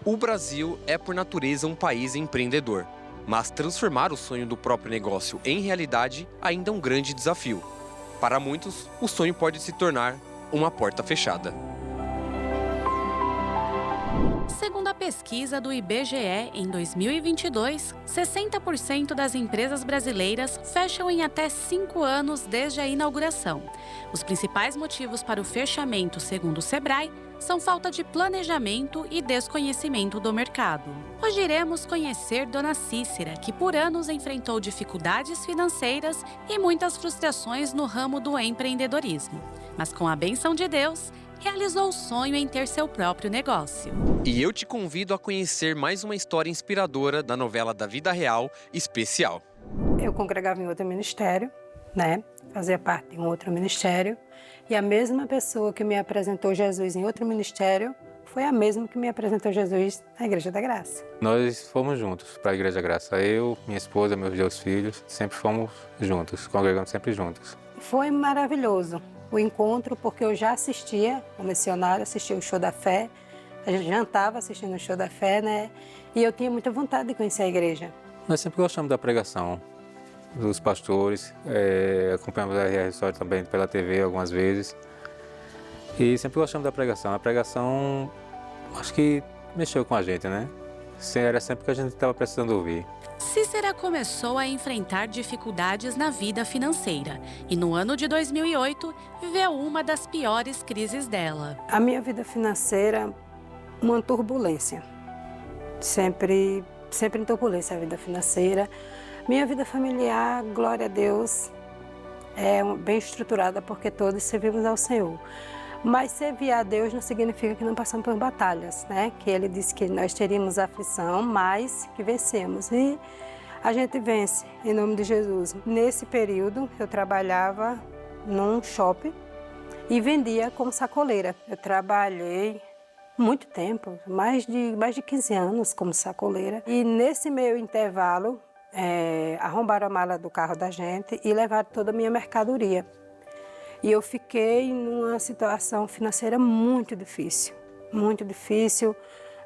O Brasil é, por natureza, um país empreendedor. Mas transformar o sonho do próprio negócio em realidade ainda é um grande desafio. Para muitos, o sonho pode se tornar uma porta fechada. Segundo a pesquisa do IBGE, em 2022, 60% das empresas brasileiras fecham em até 5 anos desde a inauguração. Os principais motivos para o fechamento, segundo o Sebrae, são falta de planejamento e desconhecimento do mercado. Hoje iremos conhecer Dona Cícera, que por anos enfrentou dificuldades financeiras e muitas frustrações no ramo do empreendedorismo. Mas com a bênção de Deus, realizou o sonho em ter seu próprio negócio. E eu te convido a conhecer mais uma história inspiradora da novela da vida real Especial. Eu congregava em outro ministério, né? Fazia parte de um outro ministério. E a mesma pessoa que me apresentou Jesus em outro ministério foi a mesma que me apresentou Jesus na Igreja da Graça. Nós fomos juntos para a Igreja da Graça. Eu, minha esposa, meus 2 filhos, sempre fomos juntos, congregamos sempre juntos. Foi maravilhoso o encontro, porque eu já assistia o missionário, assistia o Show da Fé, a gente jantava assistindo o Show da Fé, né? E eu tinha muita vontade de conhecer a igreja. Nós sempre gostamos da pregação dos pastores, acompanhamos a R.R. Soares também pela TV algumas vezes. E sempre gostamos da pregação. A pregação, acho que mexeu com a gente, né? Era sempre o que a gente estava precisando ouvir. Cícera começou a enfrentar dificuldades na vida financeira e no ano de 2008 viveu uma das piores crises dela. A minha vida financeira, uma turbulência. Sempre em turbulência a vida financeira. Minha vida familiar, glória a Deus, é bem estruturada porque todos servimos ao Senhor. Mas servir a Deus não significa que não passamos por batalhas, né? Que Ele disse que nós teríamos aflição, mas que vencemos. E a gente vence, em nome de Jesus. Nesse período, eu trabalhava num shopping e vendia como sacoleira. Eu trabalhei muito tempo, mais de 15 anos como sacoleira. E nesse meio intervalo, arrombaram a mala do carro da gente e levaram toda a minha mercadoria. E eu fiquei numa situação financeira muito difícil,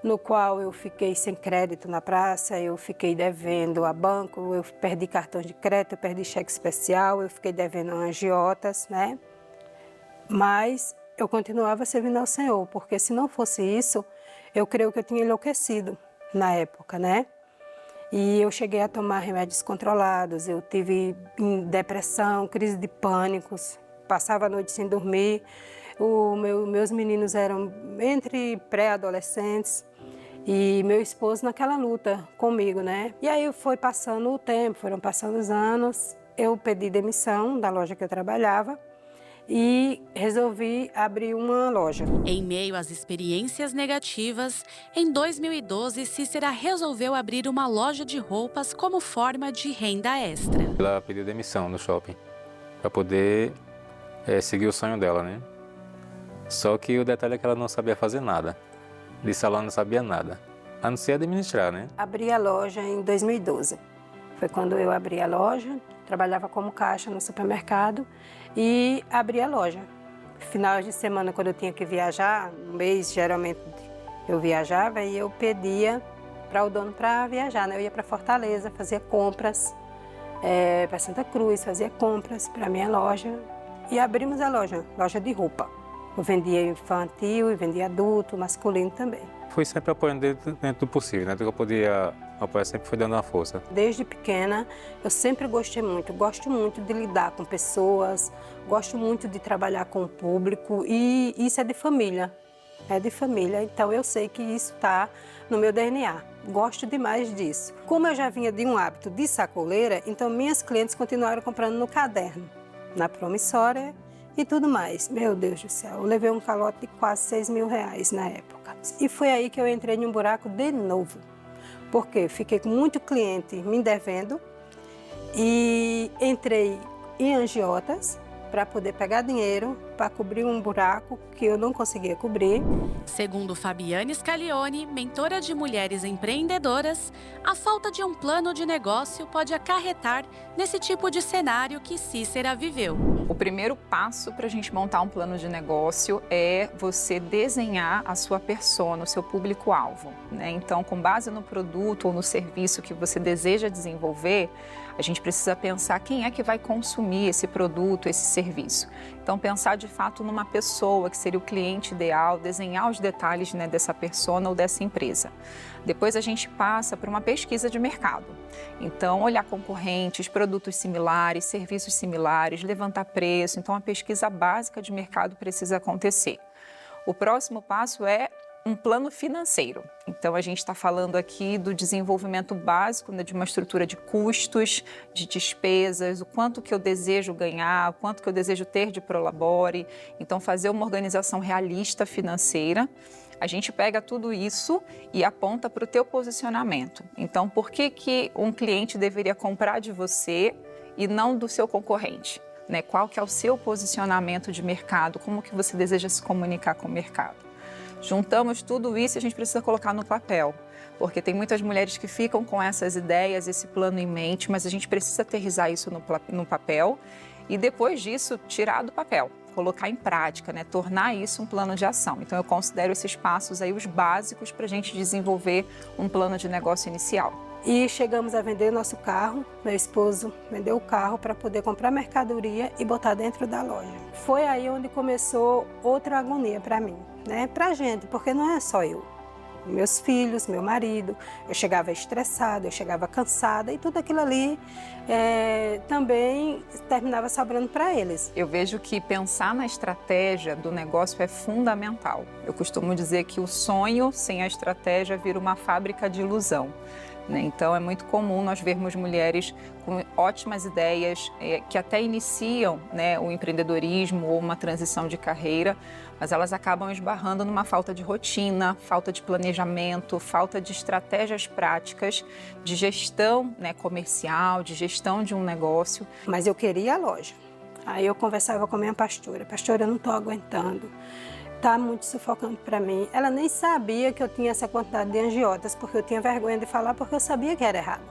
no qual eu fiquei sem crédito na praça, eu fiquei devendo a banco, eu perdi cartão de crédito, eu perdi cheque especial, eu fiquei devendo a agiotas, né? Mas eu continuava servindo ao Senhor, porque se não fosse isso, eu creio que eu tinha enlouquecido na época, né? E eu cheguei a tomar remédios controlados, eu tive depressão, crise de pânicos, passava a noite sem dormir. Meus meninos eram entre pré-adolescentes e meu esposo naquela luta comigo, né? E aí foi passando o tempo, foram passando os anos, eu pedi demissão da loja que eu trabalhava e resolvi abrir uma loja. Em meio às experiências negativas, em 2012, Cícera resolveu abrir uma loja de roupas como forma de renda extra. Ela pediu demissão no shopping para poder seguir o sonho dela, né? Só que o detalhe é que ela não sabia fazer nada. De salão não sabia nada, a não ser administrar, né? Abri a loja em 2012. Foi quando eu abri a loja, trabalhava como caixa no supermercado e abri a loja. Final de semana, quando eu tinha que viajar, um mês geralmente eu viajava e eu pedia para o dono para viajar, né? Eu ia para Fortaleza, fazia compras, para Santa Cruz, fazia compras para minha loja e abrimos a loja de roupa. Eu vendia infantil e vendia adulto, masculino também. Fui sempre apoiando dentro do possível, né? Tudo que eu podia apoiar sempre foi dando uma força. Desde pequena, eu sempre gosto muito de lidar com pessoas, gosto muito de trabalhar com o público e isso é de família, então eu sei que isso está no meu DNA, gosto demais disso. Como eu já vinha de um hábito de sacoleira, então minhas clientes continuaram comprando no caderno, na promissória e tudo mais. Meu Deus do céu, eu levei um calote de quase 6 mil reais na época. E foi aí que eu entrei em um buraco de novo, porque fiquei com muito cliente me devendo e entrei em agiotas para poder pegar dinheiro para cobrir um buraco que eu não conseguia cobrir. Segundo Fabiane Scaglione, mentora de mulheres empreendedoras, a falta de um plano de negócio pode acarretar nesse tipo de cenário que Cícera viveu. O primeiro passo para a gente montar um plano de negócio é você desenhar a sua persona, o seu público-alvo, né? Então, com base no produto ou no serviço que você deseja desenvolver, a gente precisa pensar quem é que vai consumir esse produto, esse serviço. Então, pensar de fato numa pessoa que seria o cliente ideal, desenhar os detalhes, né, dessa persona ou dessa empresa. Depois a gente passa por uma pesquisa de mercado. Então, olhar concorrentes, produtos similares, serviços similares, levantar preço. Então, a pesquisa básica de mercado precisa acontecer. O próximo passo é um plano financeiro. Então, a gente está falando aqui do desenvolvimento básico, né, de uma estrutura de custos, de despesas, o quanto que eu desejo ganhar, o quanto que eu desejo ter de prolabore. Então, fazer uma organização realista financeira. A gente pega tudo isso e aponta para o teu posicionamento. Então, por que que um cliente deveria comprar de você e não do seu concorrente? Né? Qual que é o seu posicionamento de mercado? Como que você deseja se comunicar com o mercado? Juntamos tudo isso e a gente precisa colocar no papel, porque tem muitas mulheres que ficam com essas ideias, esse plano em mente, mas a gente precisa aterrissar isso no papel e depois disso tirar do papel, colocar em prática, né? Tornar isso um plano de ação. Então eu considero esses passos aí os básicos para a gente desenvolver um plano de negócio inicial. E chegamos a vender nosso carro, meu esposo vendeu o carro para poder comprar mercadoria e botar dentro da loja. Foi aí onde começou outra agonia para mim, né? Pra gente, porque não é só eu. Meus filhos, meu marido, eu chegava estressada, eu chegava cansada e tudo aquilo ali também terminava sobrando para eles. Eu vejo que pensar na estratégia do negócio é fundamental. Eu costumo dizer que o sonho sem a estratégia vira uma fábrica de ilusão. Então, é muito comum nós vermos mulheres com ótimas ideias que até iniciam, né, o empreendedorismo ou uma transição de carreira, mas elas acabam esbarrando numa falta de rotina, falta de planejamento, falta de estratégias práticas, de gestão, né, comercial, de gestão de um negócio. Mas eu queria a loja. Aí eu conversava com a minha pastora. Pastora, eu não estou aguentando. Está muito sufocante para mim. Ela nem sabia que eu tinha essa quantidade de angiotas, porque eu tinha vergonha de falar, porque eu sabia que era errado.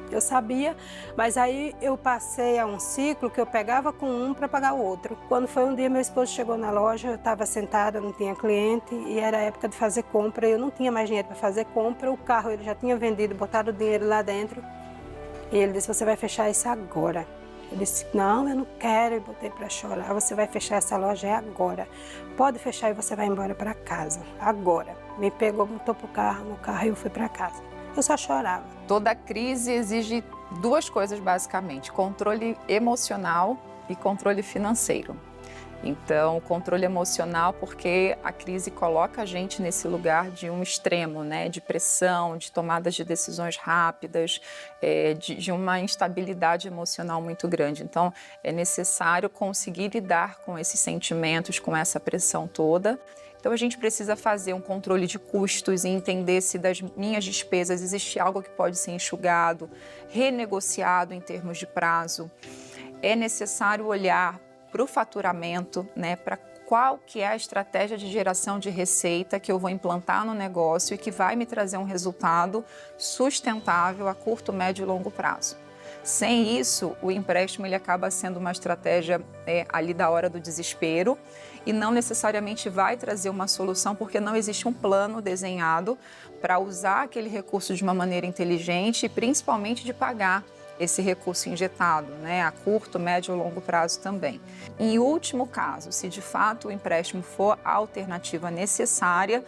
Eu sabia, mas aí eu passei a um ciclo que eu pegava com um para pagar o outro. Quando foi um dia, meu esposo chegou na loja, eu estava sentada, não tinha cliente, e era a época de fazer compra, eu não tinha mais dinheiro para fazer compra, o carro ele já tinha vendido, botaram o dinheiro lá dentro, e ele disse, você vai fechar isso agora. Eu disse, não, eu não quero, eu botei para chorar, você vai fechar essa loja agora. Pode fechar e você vai embora para casa, agora. Me pegou, botou no carro e eu fui para casa. Eu só chorava. Toda crise exige duas coisas basicamente, controle emocional e controle financeiro. Então, controle emocional porque a crise coloca a gente nesse lugar de um extremo, né? De pressão, de tomadas de decisões rápidas, de uma instabilidade emocional muito grande. Então, é necessário conseguir lidar com esses sentimentos, com essa pressão toda. Então, a gente precisa fazer um controle de custos e entender se das minhas despesas existe algo que pode ser enxugado, renegociado em termos de prazo. É necessário olhar para o faturamento, né, para qual que é a estratégia de geração de receita que eu vou implantar no negócio e que vai me trazer um resultado sustentável a curto, médio e longo prazo. Sem isso, o empréstimo ele acaba sendo uma estratégia ali da hora do desespero e não necessariamente vai trazer uma solução porque não existe um plano desenhado para usar aquele recurso de uma maneira inteligente e principalmente de pagar esse recurso injetado, né, a curto, médio ou longo prazo também. Em último caso, se de fato o empréstimo for a alternativa necessária,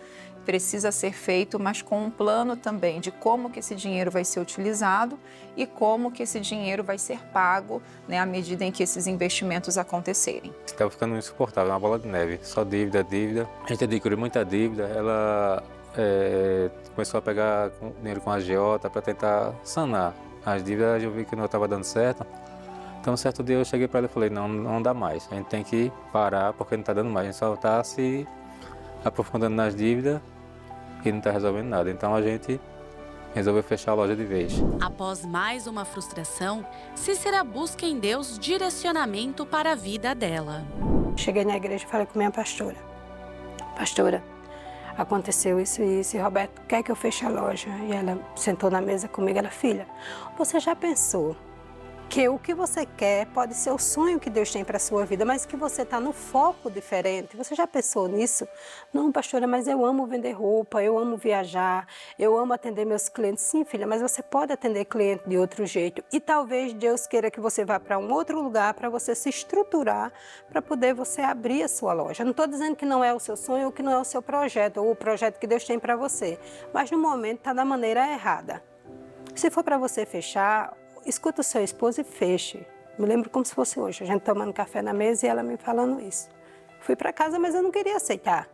precisa ser feito, mas com um plano também de como que esse dinheiro vai ser utilizado e como que esse dinheiro vai ser pago, né, à medida em que esses investimentos acontecerem. Estava ficando insuportável, uma bola de neve, só dívida, dívida. A gente adquiriu muita dívida, ela começou a pegar dinheiro com a agiota para tentar sanar as dívidas. Eu vi que não estava dando certo. Então, um certo dia eu cheguei para ela e falei, não dá mais, a gente tem que parar porque não está dando mais, a gente só está se aprofundando nas dívidas e não está resolvendo nada. Então a gente resolveu fechar a loja de vez. Após mais uma frustração, Cícera busca em Deus direcionamento para a vida dela. Cheguei na igreja e falei com minha pastora. Pastora, aconteceu isso e isso, e Roberto quer que eu feche a loja. E ela sentou na mesa comigo, ela, filha, você já pensou que o que você quer pode ser o sonho que Deus tem para a sua vida, mas que você está no foco diferente. Você já pensou nisso? Não, pastora, mas eu amo vender roupa, eu amo viajar, eu amo atender meus clientes. Sim, filha, mas você pode atender cliente de outro jeito. E talvez Deus queira que você vá para um outro lugar para você se estruturar, para poder você abrir a sua loja. Não estou dizendo que não é o seu sonho ou que não é o seu projeto, ou o projeto que Deus tem para você, mas no momento está da maneira errada. Se for para você fechar, escuta o seu esposo e feche. Me lembro como se fosse hoje, a gente tomando café na mesa e ela me falando isso. Fui para casa, mas eu não queria aceitar.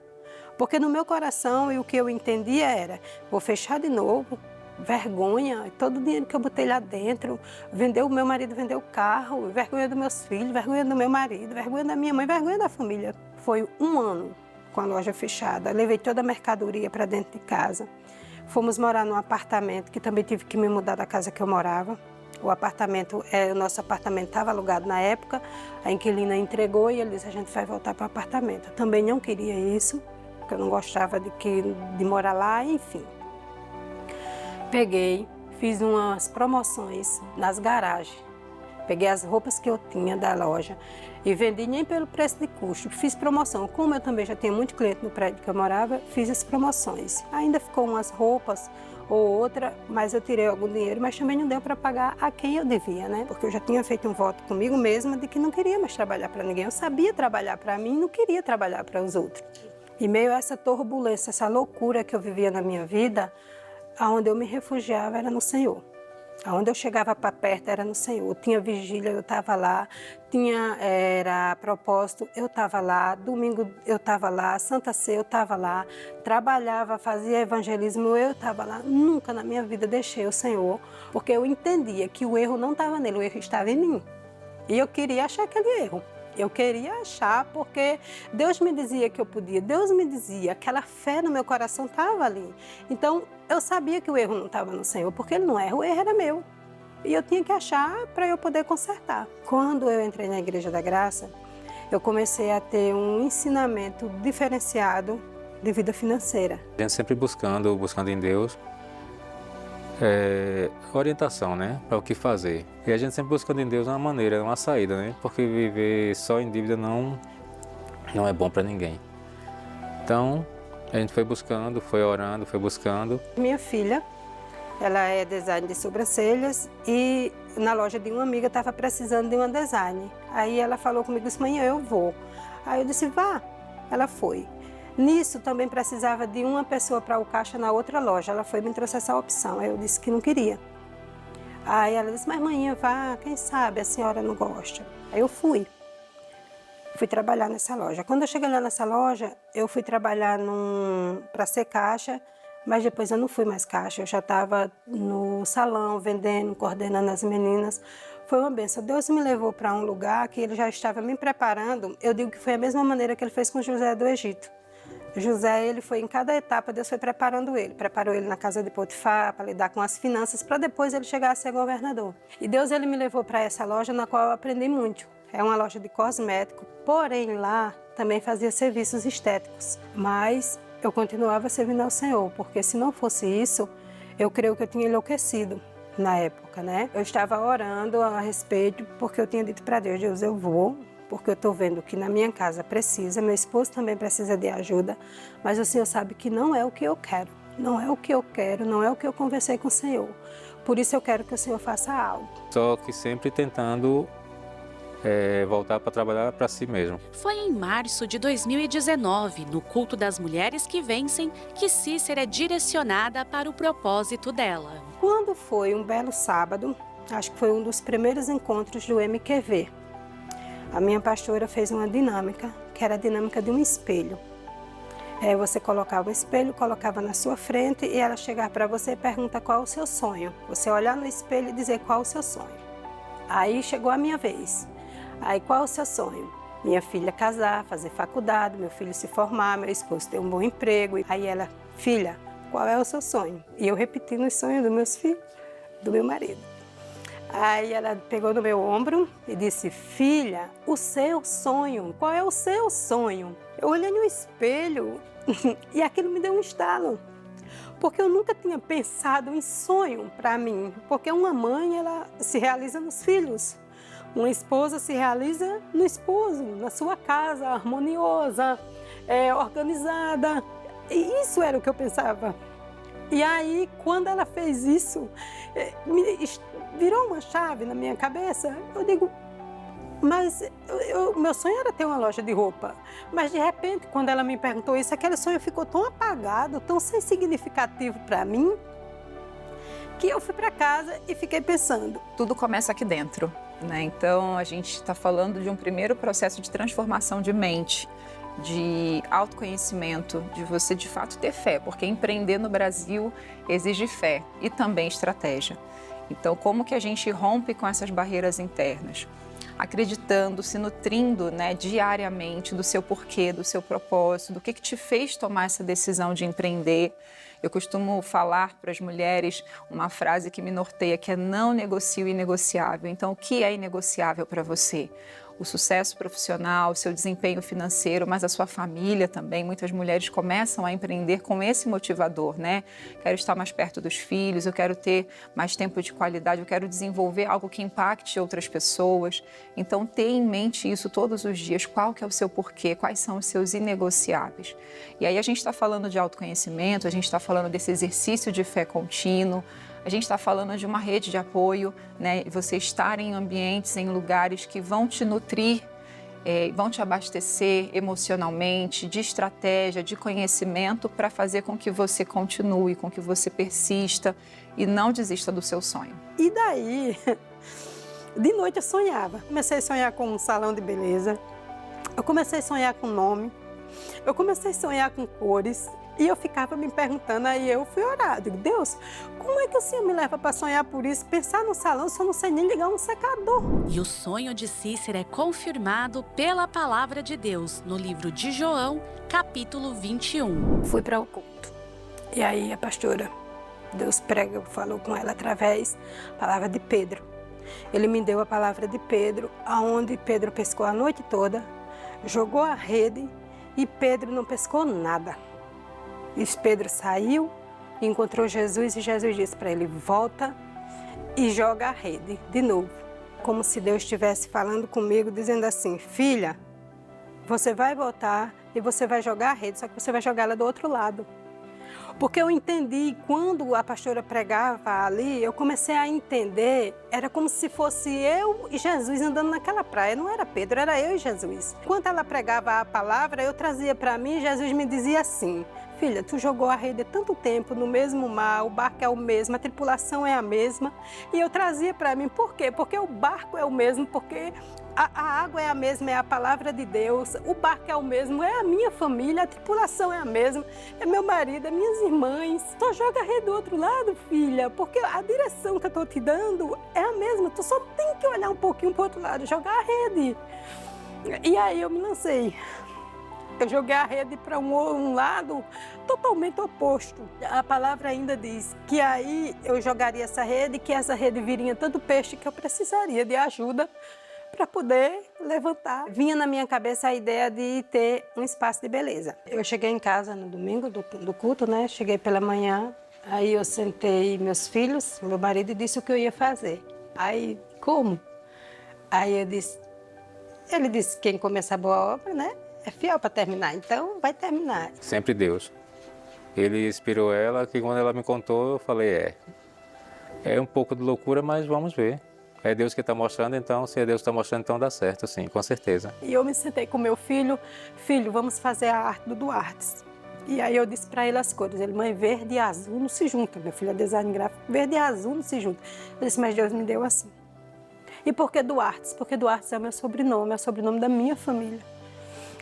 Porque no meu coração e o que eu entendia era, vou fechar de novo, vergonha, todo o dinheiro que eu botei lá dentro, vendeu o meu marido, vendeu o carro, vergonha dos meus filhos, vergonha do meu marido, vergonha da minha mãe, vergonha da família. Foi 1 ano com a loja fechada, levei toda a mercadoria para dentro de casa. Fomos morar num apartamento, que também tive que me mudar da casa que eu morava. O nosso apartamento estava alugado na época, a inquilina entregou e ele disse, a gente vai voltar para o apartamento. Eu também não queria isso, porque eu não gostava de morar lá, enfim. Peguei, fiz umas promoções nas garagens. Peguei as roupas que eu tinha da loja e vendi nem pelo preço de custo. Fiz promoção. Como eu também já tinha muito cliente no prédio que eu morava, fiz as promoções. Ainda ficou umas roupas ou outra, mas eu tirei algum dinheiro, mas também não deu para pagar a quem eu devia, né? Porque eu já tinha feito um voto comigo mesma de que não queria mais trabalhar para ninguém. Eu sabia trabalhar para mim, não queria trabalhar para os outros. E meio a essa turbulência, essa loucura que eu vivia na minha vida, aonde eu me refugiava era no Senhor. Aonde eu chegava para perto era no Senhor. Tinha vigília, eu estava lá. Era propósito, eu estava lá. Domingo eu estava lá. Santa Ceia eu estava lá. Trabalhava, fazia evangelismo, eu estava lá. Nunca na minha vida deixei o Senhor, porque eu entendia que o erro não estava nele, o erro estava em mim. E eu queria achar aquele erro. Eu queria achar, porque Deus me dizia que eu podia, Deus me dizia, aquela fé no meu coração estava ali. Então, eu sabia que o erro não estava no Senhor, porque Ele não erra, o erro era meu. E eu tinha que achar para eu poder consertar. Quando eu entrei na Igreja da Graça, eu comecei a ter um ensinamento diferenciado de vida financeira. A gente sempre buscando em Deus orientação, né, para o que fazer. E a gente sempre buscando em Deus uma maneira, uma saída, né, porque viver só em dívida não é bom para ninguém. Então, a gente foi buscando, foi orando, foi buscando. Minha filha, ela é design de sobrancelhas e na loja de uma amiga estava precisando de uma design. Aí ela falou comigo, disse, manhã eu vou. Aí eu disse, vá. Ela foi. Nisso também precisava de uma pessoa para o caixa na outra loja. Ela foi e me trouxe essa opção. Aí eu disse que não queria. Aí ela disse, mas manhã vá, quem sabe a senhora não gosta. Aí eu fui. Fui trabalhar nessa loja. Quando eu cheguei lá nessa loja, eu fui trabalhar para ser caixa, mas depois eu não fui mais caixa. Eu já estava no salão, vendendo, coordenando as meninas. Foi uma benção. Deus me levou para um lugar que Ele já estava me preparando. Eu digo que foi a mesma maneira que Ele fez com José do Egito. José, ele foi em cada etapa, Deus foi preparando ele. Preparou ele na casa de Potifar para lidar com as finanças, para depois ele chegar a ser governador. E Deus, ele me levou para essa loja na qual eu aprendi muito. É uma loja de cosmético, porém lá também fazia serviços estéticos. Mas eu continuava servindo ao Senhor, porque se não fosse isso, eu creio que eu tinha enlouquecido na época, né? Eu estava orando a respeito, porque eu tinha dito para Deus, Deus, eu vou, porque eu estou vendo que na minha casa precisa, meu esposo também precisa de ajuda, mas o Senhor sabe que não é o que eu quero, não é o que eu quero, não é o que eu conversei com o Senhor. Por isso eu quero que o Senhor faça algo. Só que sempre tentando voltar para trabalhar para si mesmo. Foi em março de 2019, no Culto das Mulheres que Vencem, que Cícera é direcionada para o propósito dela. Quando foi um belo sábado, acho que foi um dos primeiros encontros do MQV, a minha pastora fez uma dinâmica, que era a dinâmica de um espelho. Você colocava o espelho, colocava na sua frente e ela chegava para você e pergunta qual é o seu sonho. Você olhar no espelho e dizer qual é o seu sonho. Aí chegou a minha vez. Aí qual é o seu sonho? Minha filha casar, fazer faculdade, meu filho se formar, meu esposo ter um bom emprego. Aí ela, filha, qual é o seu sonho? E eu repeti nos sonhos dos meus filhos, do meu marido. Aí ela pegou no meu ombro e disse, filha, o seu sonho, qual é o seu sonho? Eu olhei no espelho e aquilo me deu um estalo. porque eu nunca tinha pensado em sonho para mim, porque uma mãe, ela se realiza nos filhos, uma esposa se realiza no esposo, na sua casa, harmoniosa, organizada, e isso era o que eu pensava. E aí, quando ela fez isso, virou uma chave na minha cabeça. Eu digo, mas meu sonho era ter uma loja de roupa. Mas, de repente, quando ela me perguntou isso, aquele sonho ficou tão apagado, tão sem significativo para mim, que eu fui para casa e fiquei pensando. Tudo começa aqui dentro, né? Então, a gente está falando de um primeiro processo de transformação de mente, de autoconhecimento, de você de fato ter fé, porque empreender no Brasil exige fé e também estratégia. Então, como que a gente rompe com essas barreiras internas? Acreditando, se nutrindo, né, diariamente do seu porquê, do seu propósito, do que te fez tomar essa decisão de empreender. Eu costumo falar para as mulheres uma frase que me norteia, que é não negocie o inegociável. Então, o que é inegociável para você? O sucesso profissional, o seu desempenho financeiro, mas a sua família também. Muitas mulheres começam a empreender com esse motivador, né? Quero estar mais perto dos filhos, eu quero ter mais tempo de qualidade, eu quero desenvolver algo que impacte outras pessoas. Então, tenha em mente isso todos os dias, qual que é o seu porquê, quais são os seus inegociáveis. E aí a gente está falando de autoconhecimento, a gente está falando desse exercício de fé contínuo, a gente está falando de uma rede de apoio, né? Você estar em ambientes, em lugares que vão te nutrir, vão te abastecer emocionalmente, de estratégia, de conhecimento, para fazer com que você continue, com que você persista e não desista do seu sonho. E daí, de noite eu sonhava. Comecei a sonhar com um salão de beleza, eu comecei a sonhar com nome, eu comecei a sonhar com cores. E eu ficava me perguntando, aí eu fui orar, digo, Deus, como é que o Senhor me leva para sonhar por isso? Pensar no salão, se eu não sei nem ligar um secador. E o sonho de Cícera é confirmado pela palavra de Deus no livro de João, capítulo 21. Fui para o culto. E aí a pastora, Deus falou com ela através da palavra de Pedro. Ele me deu a palavra de Pedro, aonde Pedro pescou a noite toda, jogou a rede e Pedro não pescou nada. E Pedro saiu, encontrou Jesus e Jesus disse para ele, volta e joga a rede de novo. Como se Deus estivesse falando comigo, dizendo assim, filha, você vai voltar e você vai jogar a rede, só que você vai jogar ela do outro lado. Porque eu entendi, quando a pastora pregava ali, eu comecei a entender, era como se fosse eu e Jesus andando naquela praia. Não era Pedro, era eu e Jesus. Quando ela pregava a palavra, eu trazia para mim, Jesus me dizia assim, filha, tu jogou a rede há tanto tempo no mesmo mar, o barco é o mesmo, a tripulação é a mesma. E eu trazia para mim, por quê? Porque o barco é o mesmo, porque a água é a mesma, é a palavra de Deus, o barco é o mesmo, é a minha família, a tripulação é a mesma, é meu marido, é minhas irmãs. Só joga a rede do outro lado, filha, porque a direção que eu estou te dando é a mesma, tu só tem que olhar um pouquinho para o outro lado, jogar a rede. E aí eu me lancei. Eu joguei a rede para um lado totalmente oposto. A palavra ainda diz que aí eu jogaria essa rede, que essa rede viria tanto peixe que eu precisaria de ajuda para poder levantar. Vinha na minha cabeça a ideia de ter um espaço de beleza. Eu cheguei em casa no domingo do culto, né? Cheguei pela manhã, aí eu sentei meus filhos, meu marido, e disse o que eu ia fazer. Aí, como? Aí ele disse, quem começa a boa obra, né? É fiel para terminar, então vai terminar. Sempre Deus. Ele inspirou ela, que quando ela me contou, eu falei, é um pouco de loucura, mas vamos ver. É Deus que está mostrando, então, se é Deus que está mostrando, então dá certo, sim, com certeza. E eu me sentei com meu filho, vamos fazer a arte do Duartes. E aí eu disse para ele as cores, ele, mãe, verde e azul não se juntam, meu filho é design gráfico, verde e azul não se juntam. Eu disse, mas Deus me deu assim. E por que Duartes? Porque Duartes é o meu sobrenome, é o sobrenome da minha família.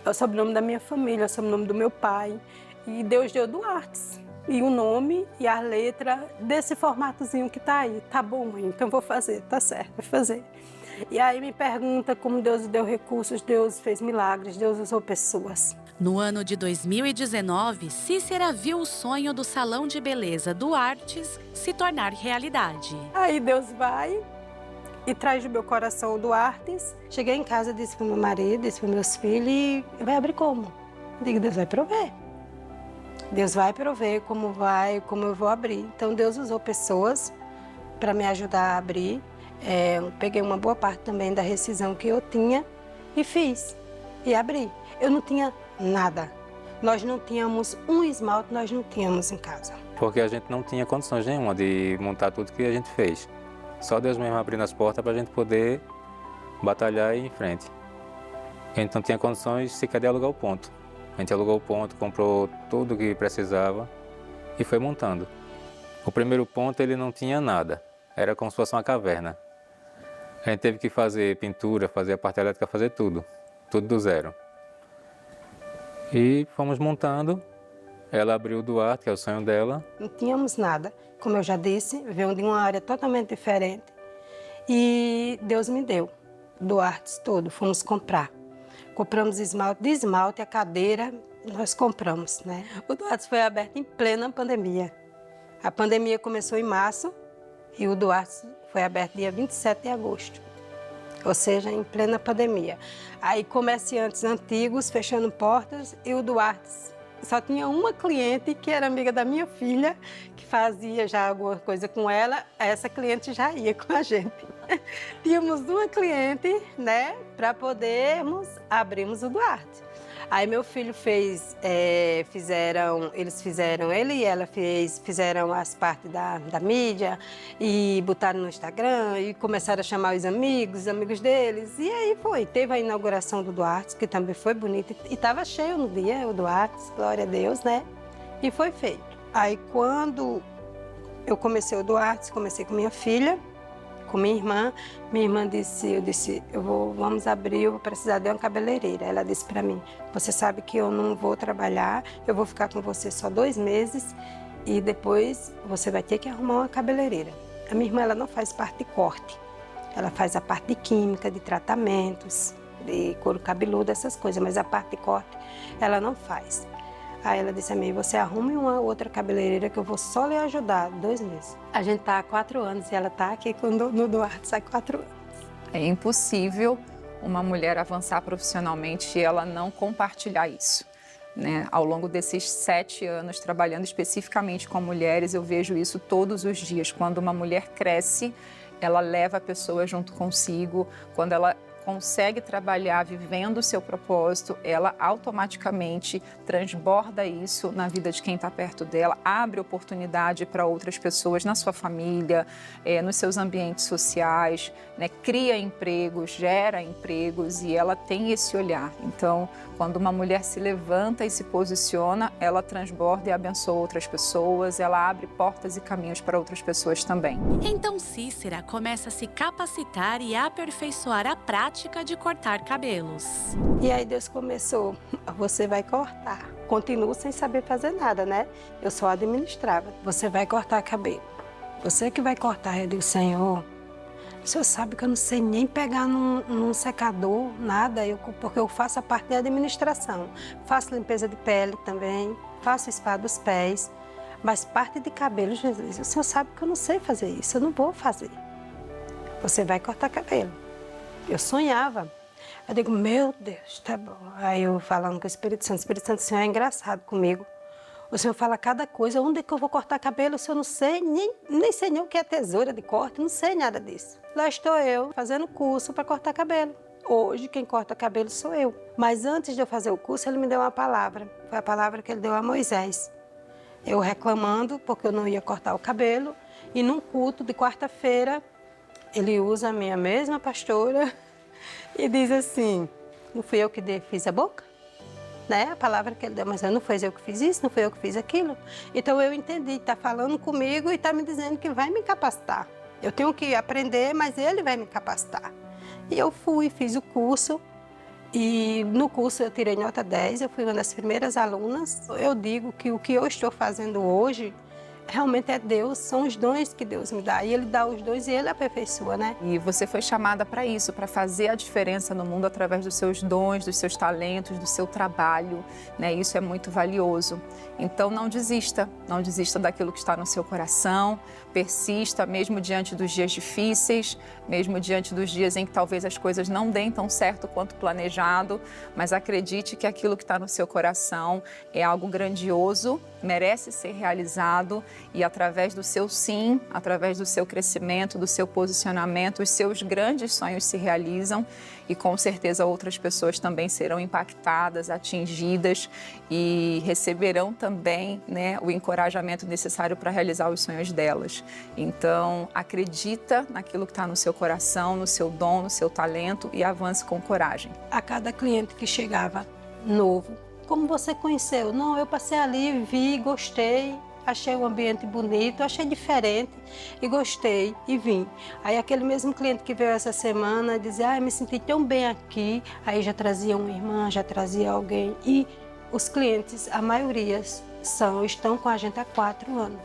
É o sobrenome da minha família, é o sobrenome do meu pai. E Deus deu Duartes. E o nome e a letra desse formatozinho que tá aí. Tá bom, mãe, então vou fazer, tá certo, vou fazer. E aí me pergunta como Deus deu recursos, Deus fez milagres, Deus usou pessoas. No ano de 2019, Cícera viu o sonho do salão de beleza Duartes se tornar realidade. Aí Deus vai e traz do meu coração o Duartes. Cheguei em casa, disse pro meu marido, disse pros meus filhos, e vai abrir como? Eu digo, Deus vai prover. Deus vai prover como eu vou abrir. Então Deus usou pessoas para me ajudar a abrir. Eu peguei uma boa parte também da rescisão que eu tinha e fiz. E abri. Eu não tinha nada. Nós não tínhamos um esmalte, nós não tínhamos em casa. Porque a gente não tinha condições nenhuma de montar tudo que a gente fez. Só Deus mesmo abrindo as portas para a gente poder batalhar e ir em frente. A gente não tinha condições sequer de alugar o ponto. A gente alugou o ponto, comprou tudo o que precisava e foi montando. O primeiro ponto ele não tinha nada, era como se fosse uma caverna. A gente teve que fazer pintura, fazer a parte elétrica, fazer tudo do zero. E fomos montando, ela abriu o Duarte, que é o sonho dela. Não tínhamos nada, como eu já disse, veio de uma área totalmente diferente. E Deus me deu, Duarte todo, fomos comprar. Compramos esmalte, de esmalte, a cadeira, nós compramos, né? O Duarte foi aberto em plena pandemia. A pandemia começou em março e o Duarte foi aberto dia 27 de agosto. Ou seja, em plena pandemia. Aí comerciantes antigos fechando portas e o Duarte só tinha uma cliente que era amiga da minha filha, que fazia já alguma coisa com ela, essa cliente já ia com a gente. Tínhamos uma cliente, né, para podermos abrirmos o Duarte. Aí meu filho fez, ele e ela fizeram as partes da mídia e botaram no Instagram e começaram a chamar os amigos deles. E aí teve a inauguração do Duarte, que também foi bonita e estava cheio no dia, o Duarte, glória a Deus, né? E foi feito. Aí quando eu comecei o Duarte, comecei com minha filha, com minha irmã disse, vamos abrir, eu vou precisar de uma cabeleireira. Ela disse para mim, você sabe que eu não vou trabalhar, eu vou ficar com você só 2 meses e depois você vai ter que arrumar uma cabeleireira. A minha irmã, ela não faz parte de corte, ela faz a parte de química, de tratamentos, de couro cabeludo, essas coisas, mas a parte de corte ela não faz. Aí ela disse a mim, você arrume uma outra cabeleireira que eu vou só lhe ajudar 2 meses. A gente está há 4 anos e ela está aqui no Duarte há 4 anos. É impossível uma mulher avançar profissionalmente e ela não compartilhar isso, né? Ao longo desses 7 anos trabalhando especificamente com mulheres, eu vejo isso todos os dias. Quando uma mulher cresce, ela leva a pessoa junto consigo. Quando ela consegue trabalhar vivendo o seu propósito, ela automaticamente transborda isso na vida de quem está perto dela, abre oportunidade para outras pessoas na sua família, nos seus ambientes sociais, né? Cria empregos, gera empregos e ela tem esse olhar. Então, quando uma mulher se levanta e se posiciona, ela transborda e abençoa outras pessoas, ela abre portas e caminhos para outras pessoas também. Então Cícera começa a se capacitar e aperfeiçoar a prática de cortar cabelos. E aí Deus começou, você vai cortar. Continuo sem saber fazer nada, né? Eu só administrava. Você vai cortar cabelo. Você que vai cortar. Eu digo, Senhor, o Senhor sabe que eu não sei nem pegar num secador, nada, porque eu faço a parte da administração. Faço limpeza de pele também, faço spa dos pés, mas parte de cabelo, Jesus, o Senhor sabe que eu não sei fazer isso, eu não vou fazer. Você vai cortar cabelo. Eu sonhava. Eu digo, meu Deus, tá bom. Aí eu falando com o Espírito Santo, o Senhor é engraçado comigo. O Senhor fala cada coisa, onde é que eu vou cortar cabelo? Se eu não sei, nem sei nem o que é tesoura de corte, não sei nada disso. Lá estou eu, fazendo curso para cortar cabelo. Hoje, quem corta cabelo sou eu. Mas antes de eu fazer o curso, ele me deu uma palavra. Foi a palavra que ele deu a Moisés. Eu reclamando, porque eu não ia cortar o cabelo. E num culto de quarta-feira, ele usa a minha mesma pastora e diz assim, não fui eu que fiz a boca? Né? A palavra que ele deu, mas não foi eu que fiz isso, não foi eu que fiz aquilo. Então eu entendi, está falando comigo e está me dizendo que vai me capacitar. Eu tenho que aprender, mas ele vai me capacitar. E eu fui, fiz o curso e no curso eu tirei nota 10, eu fui uma das primeiras alunas. Eu digo que o que eu estou fazendo hoje, realmente é Deus, são os dons que Deus me dá. E Ele dá os dons e Ele aperfeiçoa, né? E você foi chamada para isso, para fazer a diferença no mundo através dos seus dons, dos seus talentos, do seu trabalho, né? Isso é muito valioso. Então não desista daquilo que está no seu coração, persista mesmo diante dos dias difíceis, mesmo diante dos dias em que talvez as coisas não deem tão certo quanto planejado, mas acredite que aquilo que está no seu coração é algo grandioso, merece ser realizado e através do seu sim, através do seu crescimento, do seu posicionamento, os seus grandes sonhos se realizam e com certeza outras pessoas também serão impactadas, atingidas e receberão também, né, o encorajamento necessário para realizar os sonhos delas. Então, acredita naquilo que está no seu coração, no seu dom, no seu talento e avance com coragem. A cada cliente que chegava novo, como você conheceu? Não, eu passei ali, vi, gostei, achei o ambiente bonito, achei diferente e gostei e vim. Aí aquele mesmo cliente que veio essa semana dizia, me senti tão bem aqui, aí já trazia uma irmã, já trazia alguém. E os clientes, a maioria estão com a gente há 4 anos.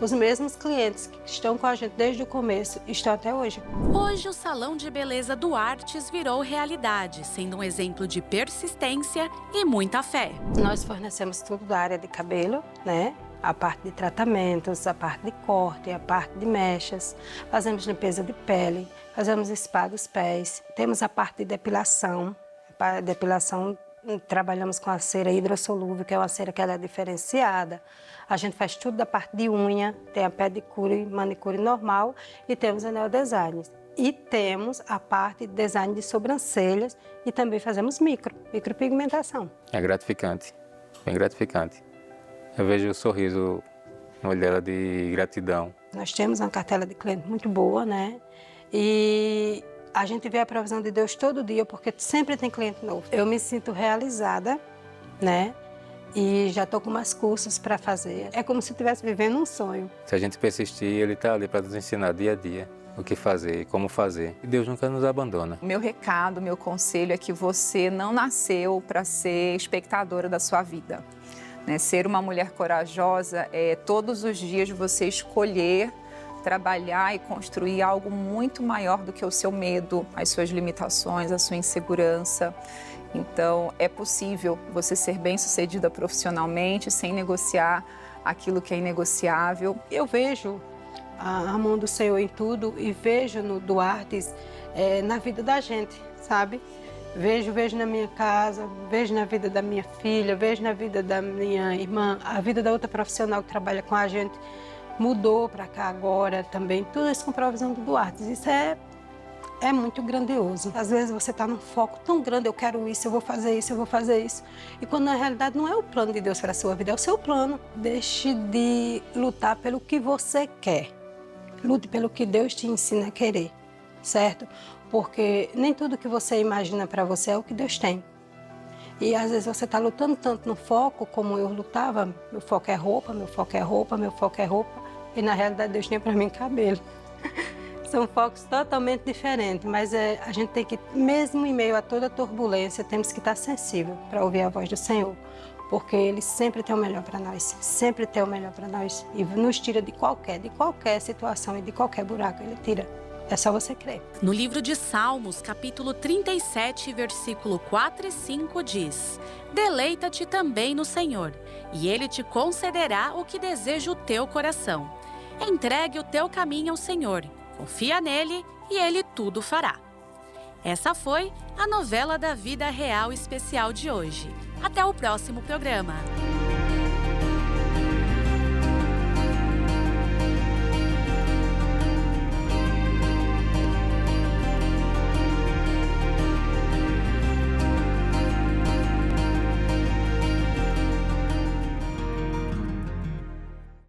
Os mesmos clientes que estão com a gente desde o começo estão até hoje. Hoje, o Salão de Beleza Duartes virou realidade, sendo um exemplo de persistência e muita fé. Nós fornecemos tudo da área de cabelo, né? A parte de tratamentos, a parte de corte, a parte de mechas. Fazemos limpeza de pele, fazemos spa dos pés. Temos a parte de depilação. Para depilação, trabalhamos com a cera hidrossolúvel, que é uma cera que ela é diferenciada. A gente faz tudo da parte de unha, tem a pedicure, manicure normal e temos a neodesign. E temos a parte de design de sobrancelhas e também fazemos micropigmentação. É gratificante, bem gratificante. Eu vejo o sorriso no olho dela de gratidão. Nós temos uma cartela de cliente muito boa, né? E a gente vê a provisão de Deus todo dia, porque sempre tem cliente novo. Eu me sinto realizada, né? E já estou com mais cursos para fazer. É como se estivesse vivendo um sonho. Se a gente persistir, Ele está ali para nos ensinar dia a dia o que fazer e como fazer. E Deus nunca nos abandona. O meu recado, meu conselho é que você não nasceu para ser espectadora da sua vida. Né? Ser uma mulher corajosa é todos os dias você escolher trabalhar e construir algo muito maior do que o seu medo, as suas limitações, a sua insegurança. Então, é possível você ser bem-sucedida profissionalmente sem negociar aquilo que é inegociável. Eu vejo a mão do Senhor em tudo e vejo no Duartes na vida da gente, sabe? Vejo na minha casa, vejo na vida da minha filha, vejo na vida da minha irmã, a vida da outra profissional que trabalha com a gente mudou para cá agora também. Tudo isso com provisão do Duartes. Isso é muito grandioso. Às vezes você está num foco tão grande, eu quero isso, eu vou fazer isso, eu vou fazer isso. E quando na realidade não é o plano de Deus para a sua vida, é o seu plano. Deixe de lutar pelo que você quer. Lute pelo que Deus te ensina a querer, certo? Porque nem tudo que você imagina para você é o que Deus tem. E às vezes você está lutando tanto no foco como eu lutava. Meu foco é roupa, meu foco é roupa, meu foco é roupa. E na realidade Deus tinha para mim cabelo. São focos totalmente diferentes, mas a gente tem que, mesmo em meio a toda turbulência, temos que estar sensível para ouvir a voz do Senhor. Porque Ele sempre tem o melhor para nós, sempre tem o melhor para nós. E nos tira de qualquer situação e de qualquer buraco, Ele tira. É só você crer. No livro de Salmos, capítulo 37, versículo 4 e 5 diz: Deleita-te também no Senhor, e Ele te concederá o que deseja o teu coração. Entregue o teu caminho ao Senhor, confia nele e Ele tudo fará. Essa foi a novela da vida real especial de hoje. Até o próximo programa.